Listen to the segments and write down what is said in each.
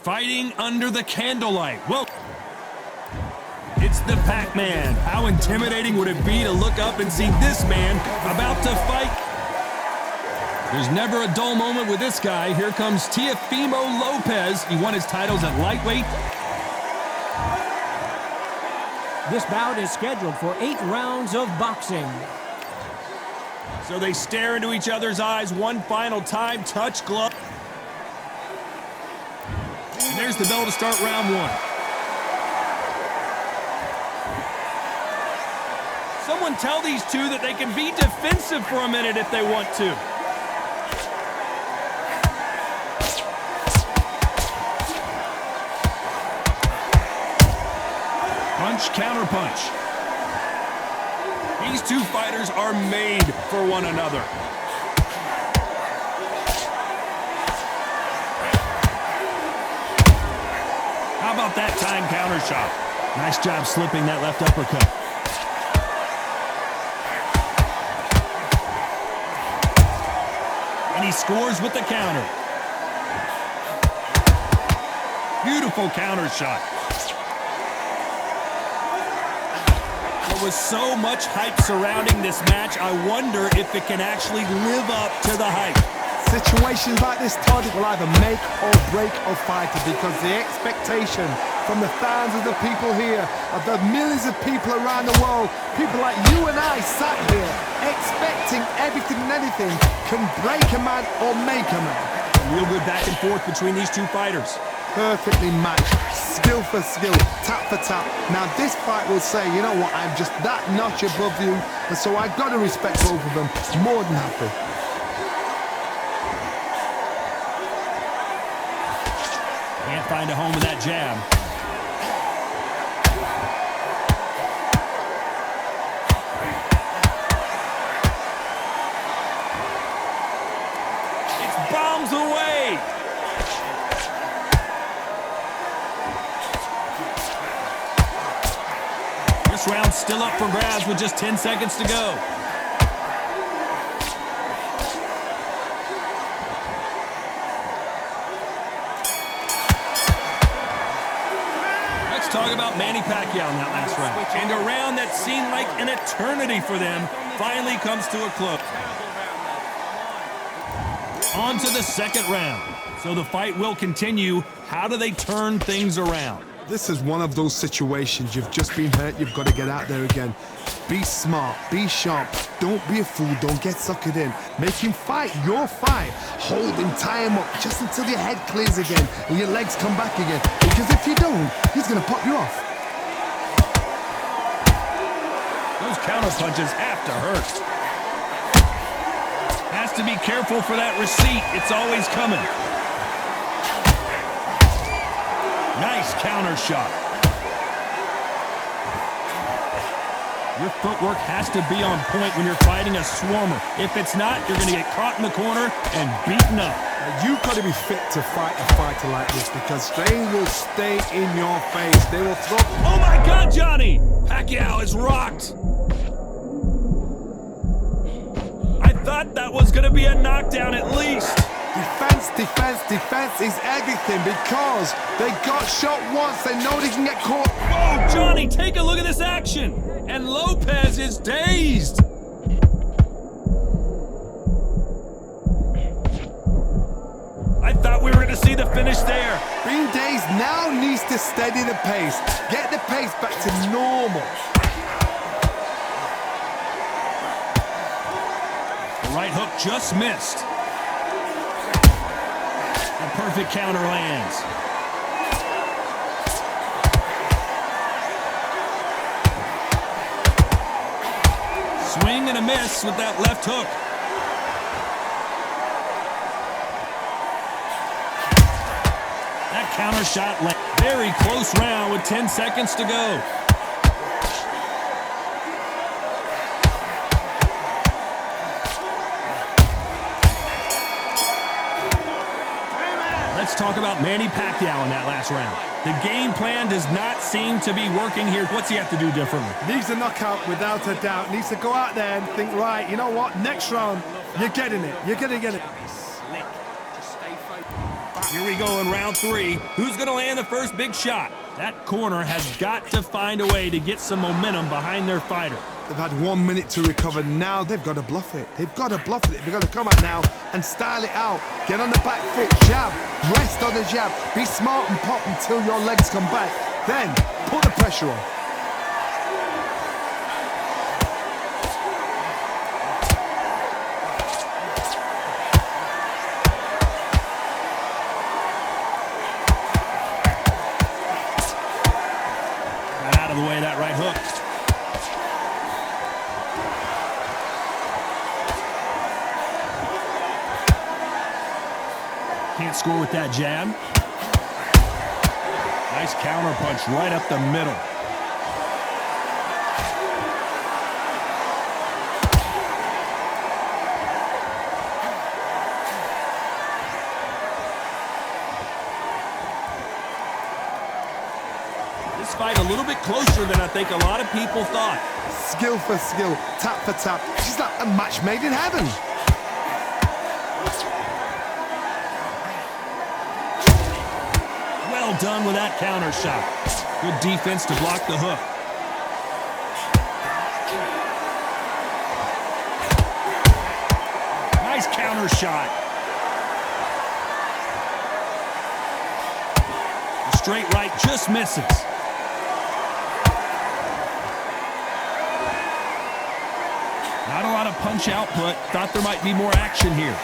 Fighting under the candlelight. Well, it's the Pac-Man. How intimidating would it be to look up and see this man about to fight? There's never a dull moment with this guy. Here comes Teofimo Lopez. He won his titles at lightweight. This bout is scheduled for 8 rounds of boxing. So they stare into each other's eyes one final time. Touch glove. And there's the bell to start round 1. Someone tell these two that they can be defensive for a minute if they want to. Punch, counter punch. These two fighters are made for one another. How about that time counter shot? Nice job slipping that left uppercut. And he scores with the counter. Beautiful counter shot. There was so much hype surrounding this match, I wonder if it can actually live up to the hype. Situations like this, Todd, will either make or break a fighter, because the expectation from the thousands of people here, of the millions of people around the world, people like you and I sat here expecting everything and anything, can break a man or make a man. Real good back and forth between these two fighters. Perfectly matched, skill for skill, tap for tap. Now this fight will say, you know what, I'm just that notch above you, and so I've got to respect both of them. More than happy. Can't find a home with that jab. It's bombs away. This round's still up for grabs with just 10 seconds to go. Talk about Manny Pacquiao in that last round. And a round that seemed like an eternity for them finally comes to a close. On to the second round. So the fight will continue. How do they turn things around? This is one of those situations. You've just been hurt, you've got to get out there again. Be smart, be sharp, don't be a fool, don't get suckered in. Make him fight your fight. Hold him, tie him up, just until your head clears again and your legs come back again. Because if you don't, he's going to pop you off. Those counter punches have to hurt. Has to be careful for that receipt. It's always coming. Nice counter shot. Your footwork has to be on point when you're fighting a swarmer. If it's not, you're going to get caught in the corner and beaten up. You've got to be fit to fight a fighter like this, because they will stay in your face. They will throw... Oh my God, Johnny! Pacquiao is rocked. I thought that was going to be a knockdown at least. Defense, defense, defense is everything, because they got shot once. They know they can get caught. Whoa, Johnny, take a look at this action. And Lopez is dazed. I thought we were going to see the finish there. Being dazed now needs to steady the pace. Get the pace back to normal. The right hook just missed. A perfect counter lands. Swing and a miss with that left hook. That counter shot lands. Very close round with 10 seconds to go. Let's talk about Manny Pacquiao in that last round. The game plan does not seem to be working here. What's he have to do differently? Needs a knockout without a doubt. Needs to go out there and think, right, you know what? Next round, you're getting it. You're going to get it. Here we go in round 3. Who's going to land the first big shot? That corner has got to find a way to get some momentum behind their fighter. They've had 1 minute to recover. Now they've got to bluff it. They've got to bluff it. They've got to come out now and style it out. Get on the back foot, jab, rest on the jab. Be smart and pop until your legs come back. Then put the pressure on. Got out of the way of that right hook. Can't score with that jab. Nice counter punch right up the middle. This fight a little bit closer than I think a lot of people thought. Skill for skill, tap for tap. She's like a match made in heaven. Well done with that counter shot. Good defense to block the hook. Nice counter shot. The straight right just misses. Not a lot of punch output. Thought there might be more action here.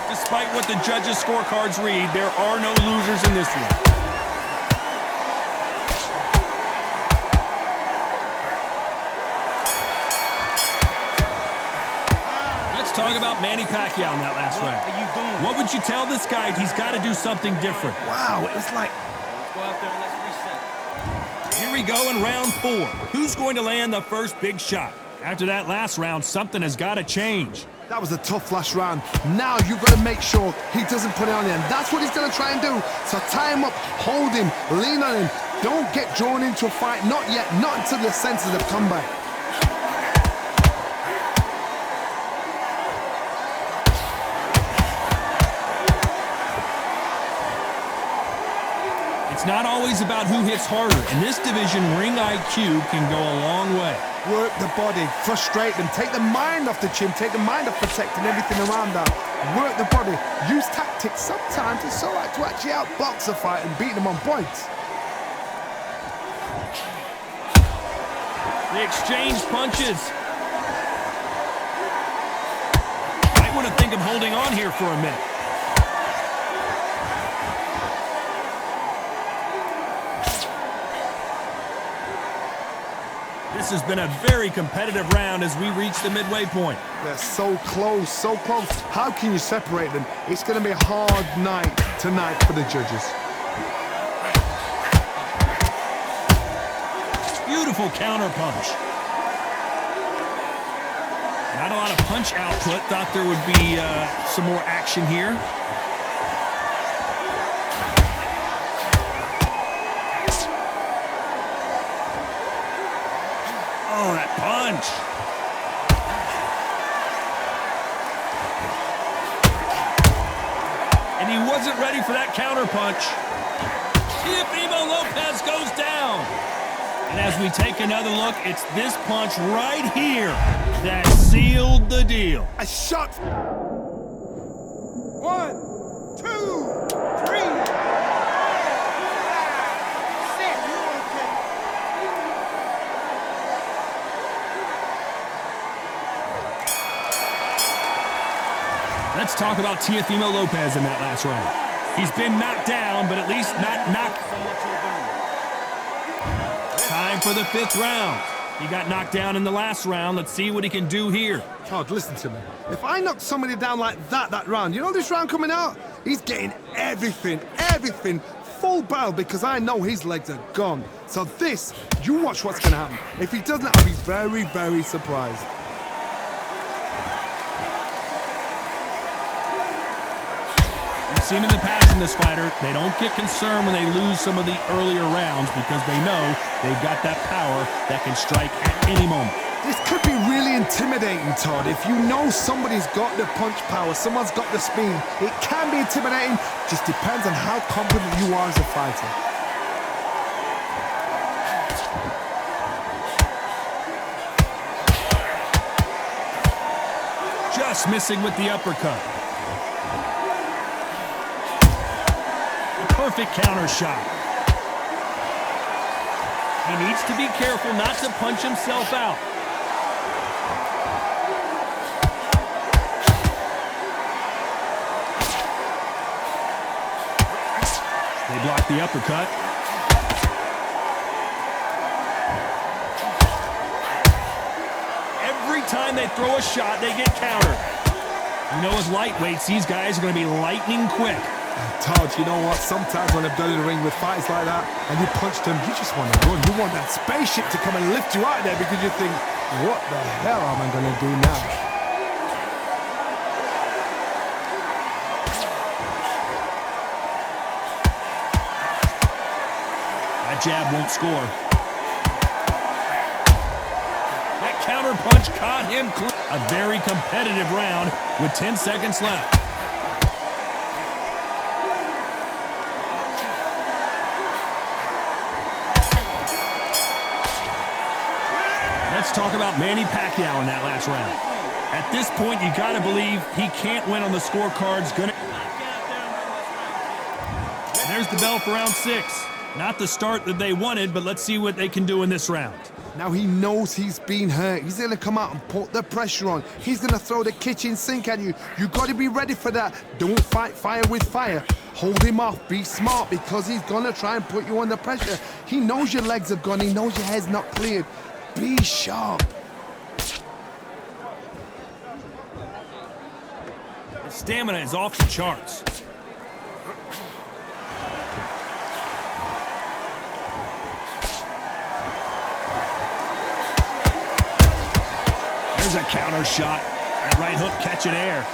Despite what the judges' scorecards read, there are no losers in this one. Let's talk about Manny Pacquiao in that last round. What would you tell this guy? He's got to do something different. Wow, it was like... Let's go out there and let's reset. Here we go in round 4. Who's going to land the first big shot? After that last round, something has got to change. That was a tough last round. Now you've got to make sure he doesn't put it on you. And that's what he's going to try and do. So tie him up, hold him, lean on him. Don't get drawn into a fight. Not yet. Not until your senses have come back. It's not always about who hits harder. In this division, ring IQ can go a long way. Work the body, frustrate them, take the mind off the chin, take the mind off protecting everything around that. Work the body, use tactics. Sometimes it's all right to actually outbox a fight and beat them on points. They exchange punches. Might want to think of holding on here for a minute. This has been a very competitive round as we reach the midway point. They're so close, so close. How can you separate them? It's going to be a hard night tonight for the judges. Beautiful counter punch. Not a lot of punch output. Thought there would be some more action here. Oh, that punch. And he wasn't ready for that counter punch. Teofimo Lopez goes down. And as we take another look, it's this punch right here that sealed the deal. A shot. 1, 2, 3. Let's talk about Teofimo Lopez in that last round. He's been knocked down, but at least not knocked. Time for the 5th round. He got knocked down in the last round. Let's see what he can do here. Todd, listen to me. If I knock somebody down like that round, you know this round coming out? He's getting everything, full barrel because I know his legs are gone. So this, you watch what's going to happen. If he doesn't, I'll be very, very surprised. We've seen in the past in this fighter, they don't get concerned when they lose some of the earlier rounds because they know they've got that power that can strike at any moment. This could be really intimidating, Todd. If you know somebody's got the punch power, someone's got the speed, it can be intimidating. Just depends on how confident you are as a fighter. Just missing with the uppercut. Perfect counter shot. He needs to be careful not to punch himself out. They block the uppercut. Every time they throw a shot, they get countered. You know, as lightweights, these guys are going to be lightning quick. Todd, you know what? Sometimes when I've done in the ring with fights like that and you punch them, you just want to run. You want that spaceship to come and lift you out of there because you think, what the hell am I going to do now? That jab won't score. That counter punch caught him clean. A very competitive round with 10 seconds left. Let's talk about Manny PACQUIAO in that last round. At this point, you gotta believe he can't win on the scorecards. There's the bell for round 6. Not the start that they wanted, but let's see what they can do in this round. Now he knows he's been hurt. He's going to come out and put the pressure on. He's going to throw the kitchen sink at you. You got to be ready for that. Don't fight fire with fire. Hold him off. Be smart because he's going to try and put you under pressure. He knows your legs are gone. He knows your head's not cleared. Be sharp. His stamina is off the charts. There's a counter shot. That right hook catching air.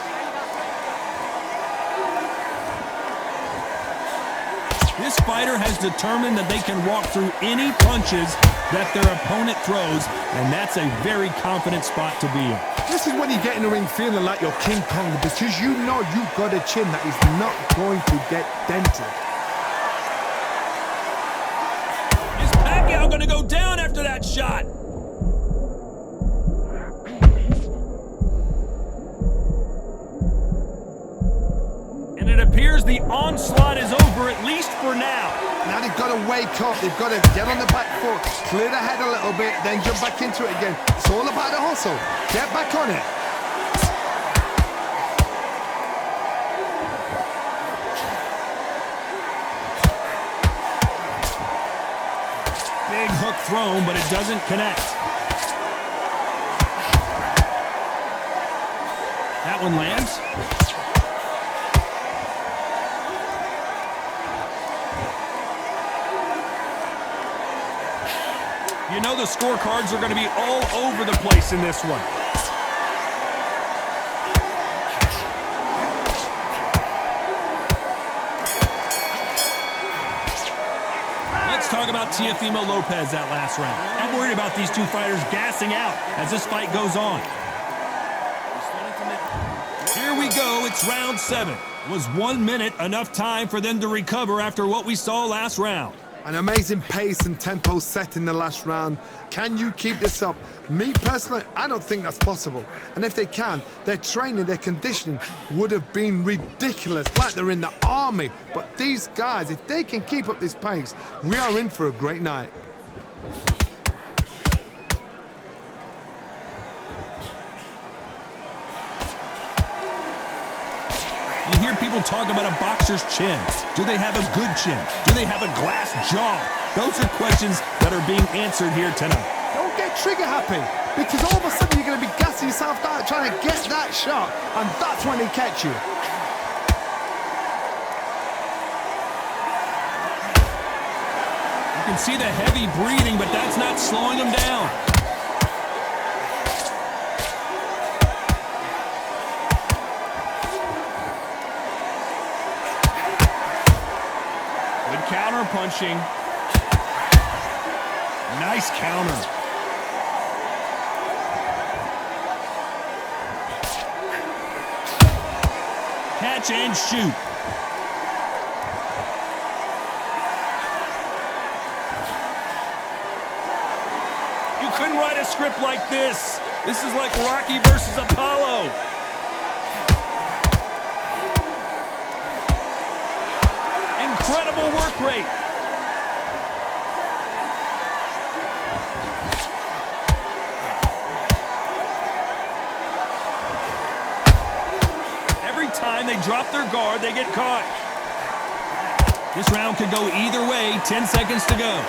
This fighter has determined that they can walk through any punches that their opponent throws, and that's a very confident spot to be in. This is when you get in the ring feeling like you're King Kong because you know you've got a chin that is not going to get dented. Is PACQUIAO going to go down after that shot? And it appears the onslaught is over, at least for now. Now they've got to wake up. They've got to get on the back foot, clear the head a little bit, then jump back into it again. It's all about the hustle. Get back on it. Big hook thrown, but it doesn't connect. That one lands. You know the scorecards are going to be all over the place in this one. Let's talk about Teofimo Lopez that last round. I'm worried about these two fighters gassing out as this fight goes on. Here we go, it's round 7. Was 1 minute enough time for them to recover after what we saw last round? An amazing pace and tempo set in the last round. Can you keep this up? Me personally, I don't think that's possible. And if they can, their training, their conditioning would have been ridiculous, like they're in the army. But these guys, if they can keep up this pace, we are in for a great night. You hear people talk about a boxer's chin. Do they have a good chin? Do they have a glass jaw? Those are questions that are being answered here tonight. Don't get trigger happy, because all of a sudden you're going to be gassing yourself out trying to get that shot, and that's when they catch you. You can see the heavy breathing, but that's not slowing him down. Counter punching. Nice counter. catch and shoot. You couldn't write a script like this. This is like Rocky versus Apollo. Incredible work rate. Every time they drop their guard, they get caught. This round could go either way. 10 seconds to go.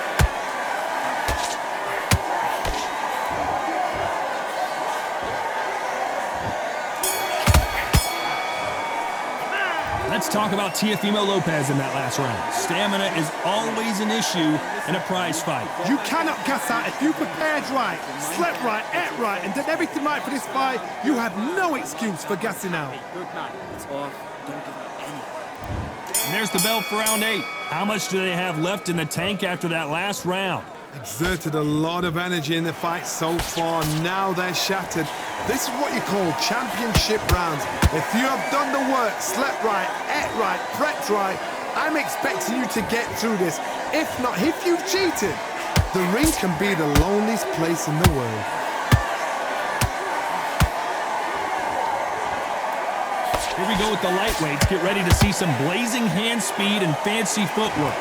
Let's talk about Teofimo Lopez in that last round. Stamina is always an issue in a prize fight. You cannot gas out. If you prepared right, slept right, ate right, and did everything right for this fight, you have no excuse for gassing out. It's off. Don't give up anything. And there's the bell for round 8. How much do they have left in the tank after that last round? Exerted a lot of energy in the fight so far. Now they're shattered. This is what you call championship rounds. If you have done the work, slept right, ate right, prepped right, I'm expecting you to get through this. If not, if you've cheated, the ring can be the loneliest place in the world. Here we go with the lightweights. Get ready to see some blazing hand speed and fancy footwork.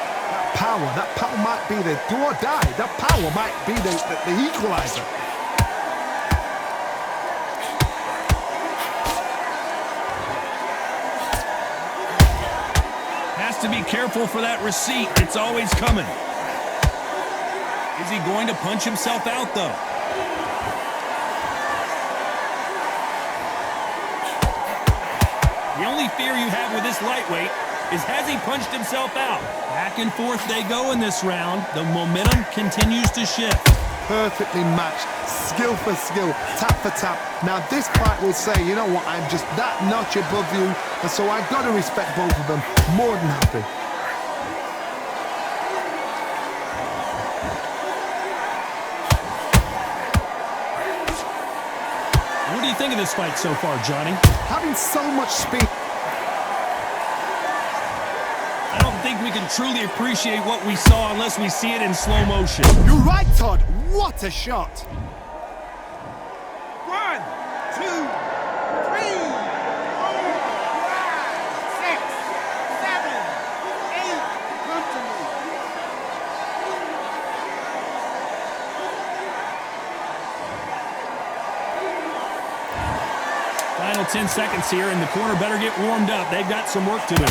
That power might be the do or die. That power might be the equalizer. Has to be careful for that receipt. It's always coming. Is he going to punch himself out, though? The only fear you have with this lightweight is, has he punched himself out? Back and forth they go in this round. The momentum continues to shift. Perfectly matched, skill for skill, tap for tap. Now this fight will say, you know what, I'm just that notch above you, and so I've got to respect both of them. More than happy. What do you think of this fight so far, Johnny? Having so much speed. I don't think we can truly appreciate what we saw unless we see it in slow motion. You're right, Todd. What a shot. 1, 2, 3, 4, 5, 6, 7, 8. Come to me. Final 10 seconds here, and the corner better get warmed up. They've got some work to do.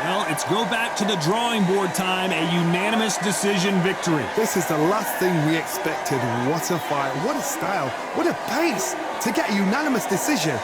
Well, it's go back to the drawing board time, a unanimous decision victory. This is the last thing we expected. What a fight, what a style, what a pace to get a unanimous decision.